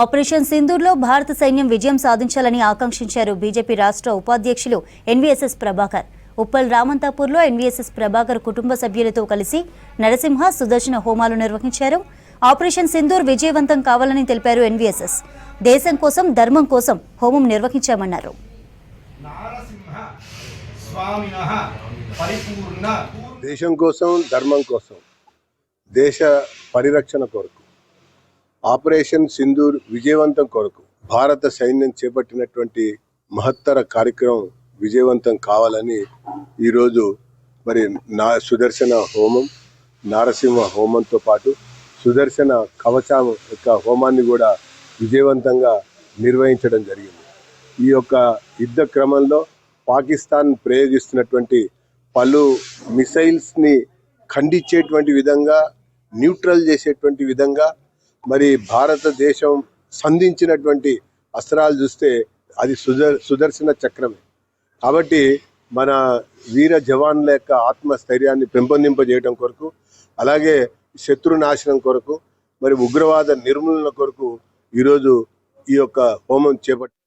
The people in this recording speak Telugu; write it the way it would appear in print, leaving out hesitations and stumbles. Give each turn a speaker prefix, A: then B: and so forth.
A: ఆపరేషన్ సింధూర్లో భారత సైన్యం విజయం సాధించాలని ఆకాంక్షించారు బీజేపీ రాష్ట్ర ఉపాధ్యక్షులు ఎన్వీఎస్ఎస్ ప్రభాకర్. ఉప్పల్ రామంతాపూర్లో ఎన్వీఎస్ఎస్ ప్రభాకర్ కుటుంబ సభ్యులతో కలిసి నరసింహ సుదర్శన హోమాలు నిర్వహించారు. ఆపరేషన్ సింధూర్ విజయవంతం కావాలని తెలిపారు ఎన్వీఎస్ఎస్. దేశం కోసం ధర్మం కోసం హోమం నిర్వహించామన్నారు.
B: దేశం కోసం ధర్మం కోసం దేశ పరిరక్షణ కొరకు ఆపరేషన్ సింధూర్ విజయవంతం కొరకు భారత సైన్యం చేపట్టినటువంటి మహత్తర కార్యక్రమం విజయవంతం కావాలని ఈరోజు మరి సుదర్శన హోమం, నారసింహ హోమంతో పాటు సుదర్శన కవచం యొక్క హోమాన్ని కూడా విజయవంతంగా నిర్వహించడం జరిగింది. ఈ యొక్క యుద్ధ క్రమంలో పాకిస్తాన్ ప్రయోగిస్తున్నటువంటి పలు మిసైల్స్ని ఖండించేటువంటి విధంగా, న్యూట్రల్ చేసేటువంటి విధంగా మరి భారతదేశం సంధించినటువంటి అస్త్రాలు చూస్తే అది సుదర్శన చక్రమే. కాబట్టి మన వీర జవాన్ల యొక్క ఆత్మస్థైర్యాన్ని పెంపొందింపజేయడం కొరకు, అలాగే శత్రు నాశనం కొరకు, మరి ఉగ్రవాద నిర్మూలన కొరకు ఈరోజు ఈ యొక్క హోమం చేపట్టి